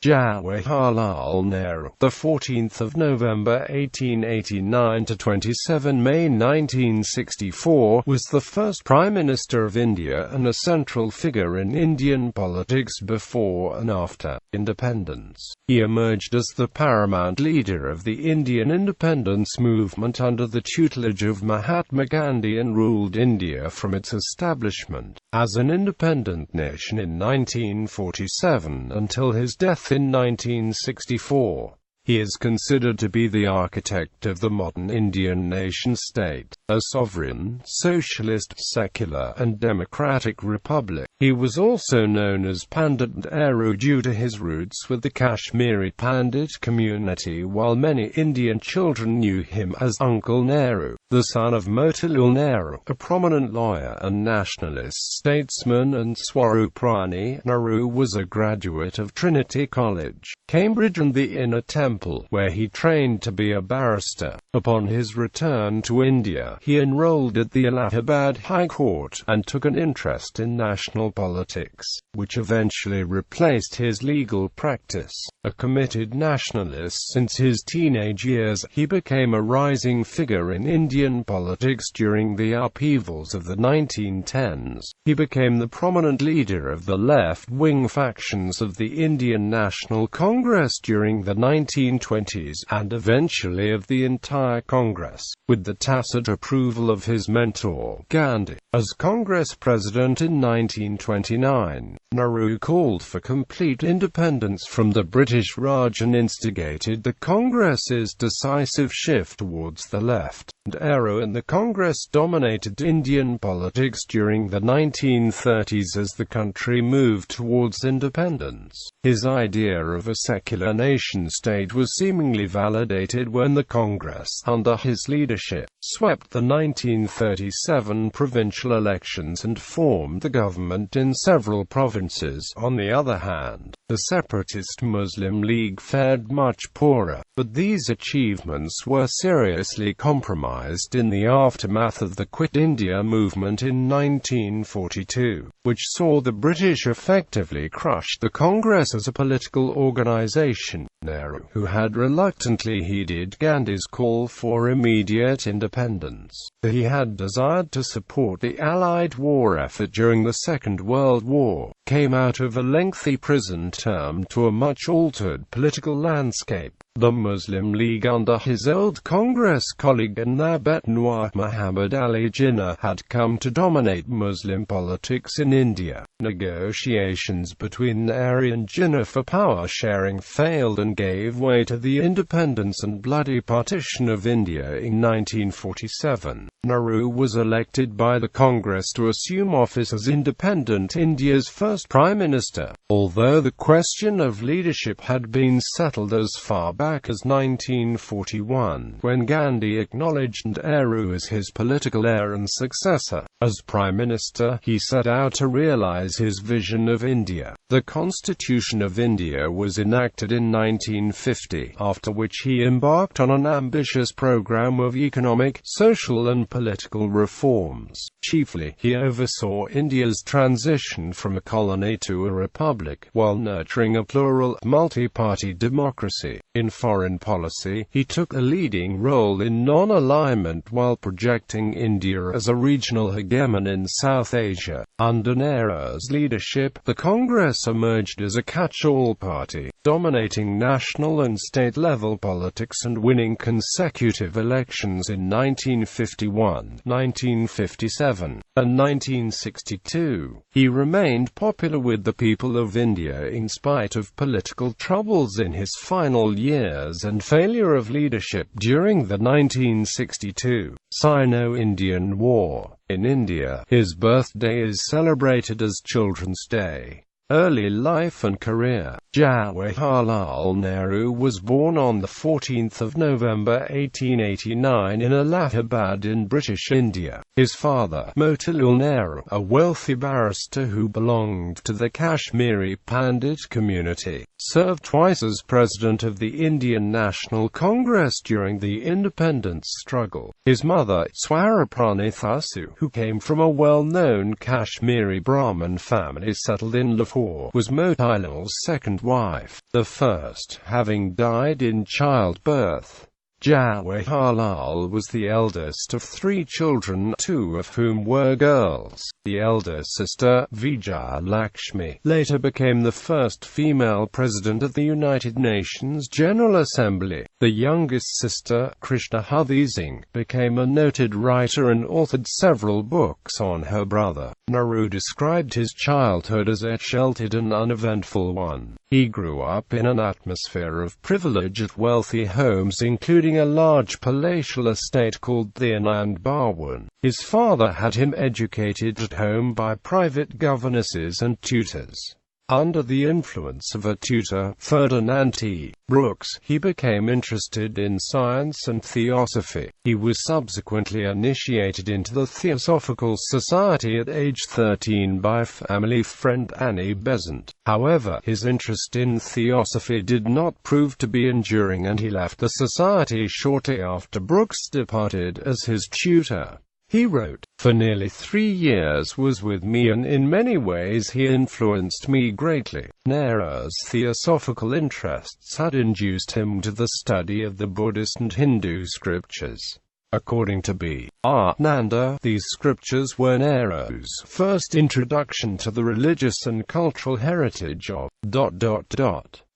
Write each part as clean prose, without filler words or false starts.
Jawaharlal Nehru, the 14th of November 1889 to 27 May 1964, was the first Prime Minister of India and a central figure in Indian politics before and after independence. He emerged as the paramount leader of the Indian independence movement under the tutelage of Mahatma Gandhi and ruled India from its establishment as an independent nation in 1947 until his death in 1964. He is considered to be the architect of the modern Indian nation-state, a sovereign, socialist, secular, and democratic republic. He was also known as Pandit Nehru due to his roots with the Kashmiri Pandit community, while many Indian children knew him as Uncle Nehru. The son of Motilal Nehru, a prominent lawyer and nationalist statesman, and Swaruprani Nehru was a graduate of Trinity College, Cambridge and the Inner Temple, where he trained to be a barrister. Upon his return to India, he enrolled at the Allahabad High Court, and took an interest in national politics, which eventually replaced his legal practice. A committed nationalist since his teenage years, he became a rising figure in Indian politics during the upheavals of the 1910s. He became the prominent leader of the left-wing factions of the Indian National Congress during the 1920s, and eventually of the entire Congress, with the tacit approval of his mentor, Gandhi. As Congress president in 1929, Nehru called for complete independence from the British Raj and instigated the Congress's decisive shift towards the left. Nehru and the Congress dominated Indian politics during the 1930s as the country moved towards independence. His idea of a secular nation-state was seemingly validated when the Congress, under his leadership, swept the 1937 provincial elections and formed the government in several provinces. On the other hand, the separatist Muslim League fared much poorer, but these achievements were seriously compromised in the aftermath of the Quit India movement in 1942, which saw the British effectively crush the Congress as a political organization. Nehru, who had reluctantly heeded Gandhi's call for immediate independence, he had desired to support the Allied war effort during the Second World War, came out of a lengthy prison term to a much altered political landscape. The Muslim League under his old Congress colleague and now Betnwar Muhammad Ali Jinnah had come to dominate Muslim politics in India. Negotiations between Nehru and Jinnah for power sharing failed and gave way to the independence and bloody partition of India in 1947. Nehru was elected by the Congress to assume office as independent India's first Prime Minister, although the question of leadership had been settled as far back as 1941, when Gandhi acknowledged Nehru as his political heir and successor. As Prime Minister, he set out to realize his vision of India. The Constitution of India was enacted in 1950, after which he embarked on an ambitious program of economic, social and political reforms. Chiefly, he oversaw India's transition from a colony to a republic, while nurturing a plural, multi-party democracy. In foreign policy, he took a leading role in non-alignment while projecting India as a regional hegemon in South Asia. Under Nehru's leadership, the Congress emerged as a catch-all party, dominating national and state-level politics and winning consecutive elections in 1951, 1957, and 1962. He remained popular with the people of India in spite of political troubles in his final years and failure of leadership during the 1962 Sino-Indian War. In India, his birthday is celebrated as Children's Day. Early life and career. Jawaharlal Nehru was born on the 14th of November 1889 in Allahabad in British India. His father, Motilal Nehru, a wealthy barrister who belonged to the Kashmiri Pandit community, served twice as president of the Indian National Congress during the independence struggle. His mother, Swaruprani Nehru, who came from a well-known Kashmiri Brahmin family, settled in Lahore Kaur was Motilal's second wife, the first having died in childbirth. Jawaharlal was the eldest of 3 children, 2 of whom were girls. The elder sister, Vijaya Lakshmi, later became the first female president of the United Nations General Assembly. The youngest sister, Krishnavati Singh, became a noted writer and authored several books on her brother. Nehru described his childhood as a sheltered and uneventful one. He grew up in an atmosphere of privilege at wealthy homes, including a large palatial estate called the Anand Bhawan. His father had him educated at home by private governesses and tutors. Under the influence of a tutor, Ferdinand T. Brooks, he became interested in science and theosophy. He was subsequently initiated into the Theosophical Society at age 13 by family friend Annie Besant. However, his interest in theosophy did not prove to be enduring, and he left the society shortly after Brooks departed as his tutor. He wrote, "For nearly 3 years was with me, and in many ways he influenced me greatly." Nehru's theosophical interests had induced him to the study of the Buddhist and Hindu scriptures. According to B. R. Nanda, these scriptures were Nehru's first introduction to the religious and cultural heritage of ...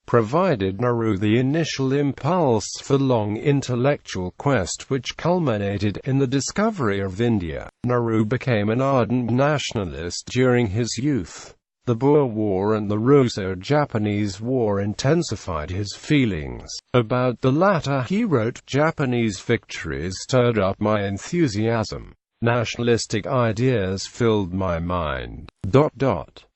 provided Nehru the initial impulse for long intellectual quest which culminated in the discovery of India. Nehru became an ardent nationalist during his youth. The Boer War and the Russo-Japanese War intensified his feelings. About the latter he wrote, "Japanese victories stirred up my enthusiasm. Nationalistic ideas filled my mind.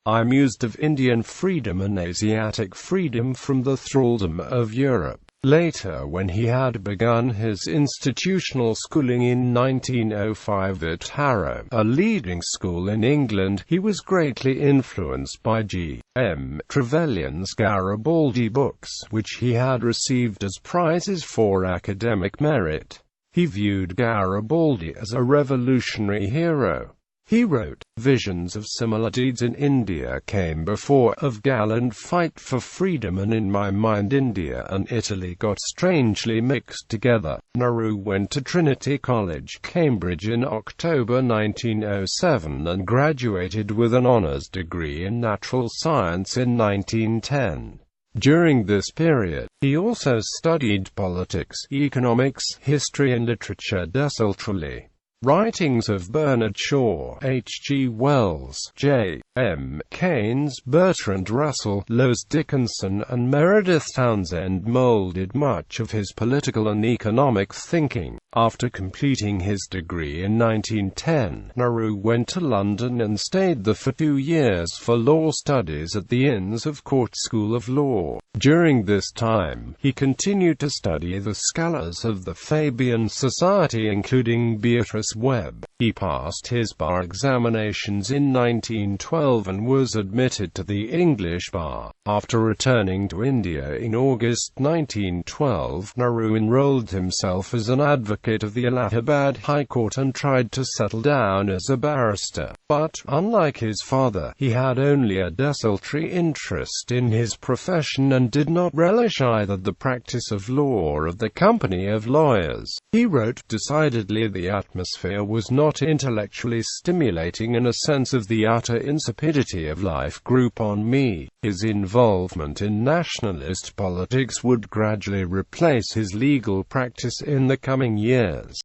I mused of Indian freedom and Asiatic freedom from the thraldom of Europe." Later, when he had begun his institutional schooling in 1905 at Harrow, a leading school in England, he was greatly influenced by G. M. Trevelyan's Garibaldi books, which he had received as prizes for academic merit. He viewed Garibaldi as a revolutionary hero. He wrote, "Visions of similar deeds in India came before, of gallant fight for freedom, and in my mind India and Italy got strangely mixed together." Nehru went to Trinity College, Cambridge in October 1907 and graduated with an honours degree in natural science in 1910. During this period, he also studied politics, economics, history and literature desultorily. Writings of Bernard Shaw, H. G. Wells, J. M. Keynes, Bertrand Russell, Lowes Dickinson and Meredith Townsend molded much of his political and economic thinking. After completing his degree in 1910, Nehru went to London and stayed there for 2 years for law studies at the Inns of Court School of Law. During this time, he continued to study the scholars of the Fabian Society, including Beatrice Webb. He passed his bar examinations in 1912 and was admitted to the English bar. After returning to India in August 1912, Nehru enrolled himself as an advocate of the Allahabad High Court and tried to settle down as a barrister. But, unlike his father, he had only a desultory interest in his profession and did not relish either the practice of law or of the company of lawyers. He wrote, "Decidedly the atmosphere was not intellectually stimulating, and a sense of the utter insipidity of life grew upon me." His involvement in nationalist politics would gradually replace his legal practice in the coming years.